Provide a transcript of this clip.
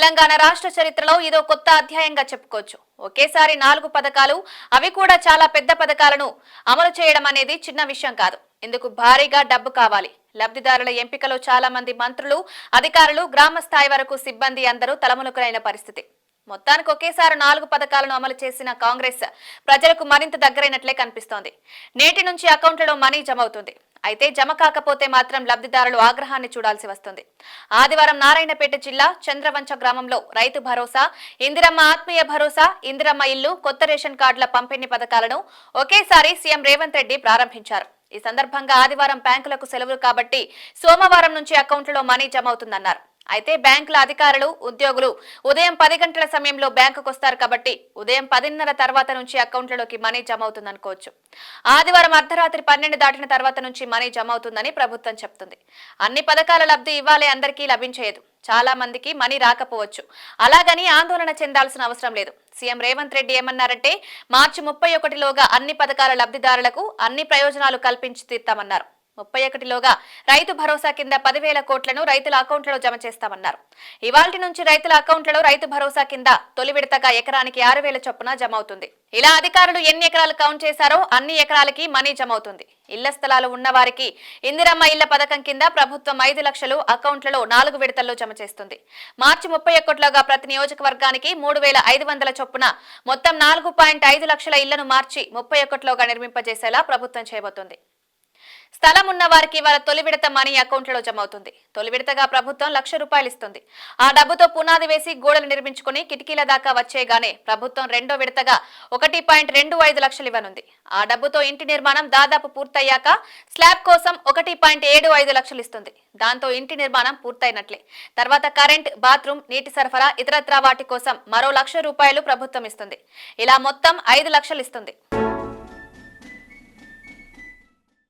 తెలంగాణ రాష్ట్ర చరిత్రలో ఇదో కొత్త అధ్యాయంగా చెప్పుకోవచ్చు. ఒకేసారి 4 పథకాలు, అవి కూడా చాలా పెద్ద పథకాలను అమలు చేయడం అనేది చిన్న విషయం కాదు. ఇందుకు భారీగా డబ్బు కావాలి. లబ్ధిదారుల ఎంపికలో చాలా మంది మంత్రులు, అధికారులు, గ్రామ స్థాయి వరకు సిబ్బంది అందరూ తలమునకలైన పరిస్థితి. మొత్తానికి ఒకేసారి 4 పథకాలను అమలు చేసిన కాంగ్రెస్ ప్రజలకు మరింత దగ్గరైనట్లే కనిపిస్తోంది. నేటి నుంచి అకౌంట్లలో మనీ జమ అవుతుంది. అయితే జమ కాకపోతే మాత్రం లబ్ధిదారులు ఆగ్రహాన్ని చూడాల్సి వస్తుంది. ఆదివారం నారాయణపేట జిల్లా చంద్రవంచ గ్రామంలో రైతు భరోసా, ఇందిరమ్మ ఆత్మీయ భరోసా, ఇందిరమ్మ ఇల్లు, కొత్త రేషన్ కార్డుల పంపిణీ పథకాలను ఒకేసారి సీఎం రేవంత్ రెడ్డి ప్రారంభించారు. ఈ సందర్భంగా ఆదివారం బ్యాంకులకు సెలవులు కాబట్టి సోమవారం నుంచి అకౌంట్లలో మనీ జమ అవుతుందన్నారు. అయితే బ్యాంకుల అధికారులు, ఉద్యోగులు ఉదయం 10 గంటల సమయంలో బ్యాంకుకు వస్తారు కాబట్టి ఉదయం 10:30 తర్వాత నుంచి అకౌంట్లలోకి మనీ జమ అవుతుందనుకోవచ్చు. ఆదివారం అర్ధరాత్రి 12 దాటిన తర్వాత నుంచి మనీ జమ అవుతుందని ప్రభుత్వం చెప్తుంది. అన్ని పథకాల లబ్ధి ఇవ్వాలే అందరికీ లభించేయదు. చాలా మందికి మనీ రాకపోవచ్చు. అలాగని ఆందోళన చెందాల్సిన అవసరం లేదు. సీఎం రేవంత్ రెడ్డి ఏమన్నారంటే మార్చి 31లోగా అన్ని పథకాల లబ్ధిదారులకు అన్ని ప్రయోజనాలు కల్పించి తీర్తామన్నారు. 31లోగా రైతు భరోసా కింద 10,000 కోట్లను రైతుల అకౌంట్లలో జమ చేస్తామన్నారు. ఇవాల్టి నుంచి రైతుల అకౌంట్లలో రైతు భరోసా కింద తొలి విడతగా ఎకరానికి 6,000 చొప్పున జమ అవుతుంది. ఇలా అధికారులు ఎన్ని ఎకరాలు కౌంట్ చేశారో అన్ని ఎకరాలకి మనీ జమ అవుతుంది. ఇళ్ల స్థలాలు ఉన్న వారికి ఇందిరమ్మ ఇళ్ల పథకం కింద ప్రభుత్వం 5 లక్షలు అకౌంట్లలో 4 విడతల్లో జమ చేస్తుంది. మార్చి 31లోగా ప్రతి నియోజకవర్గానికి 3,500 చొప్పున మొత్తం 4.5 లక్షల ఇళ్లను మార్చి 31లోగా నిర్మింపజేసేలా ప్రభుత్వం చేయబోతోంది. స్థలం ఉన్న వారికి వాళ్ళ తొలి విడత మనీ అకౌంట్లలో జమ అవుతుంది. తొలి విడతగా ప్రభుత్వం ₹1,00,000 ఇస్తుంది. ఆ డబ్బుతో పునాది వేసి గోడలు నిర్మించుకుని కిటికీల దాకా వచ్చేగానే ప్రభుత్వం రెండో విడతగా 1.25 లక్షలు ఇవ్వనుంది. ఆ డబ్బుతో ఇంటి నిర్మాణం దాదాపు పూర్తయ్యాక స్లాబ్ కోసం 1.75 లక్షలు ఇస్తుంది. దాంతో ఇంటి నిర్మాణం పూర్తయినట్లే. తర్వాత కరెంట్, బాత్రూమ్, నీటి సరఫరా, ఇతరత్రా వాటి కోసం మరో ₹1,00,000 ప్రభుత్వం ఇస్తుంది. ఇలా మొత్తం 5 లక్షలు ఇస్తుంది.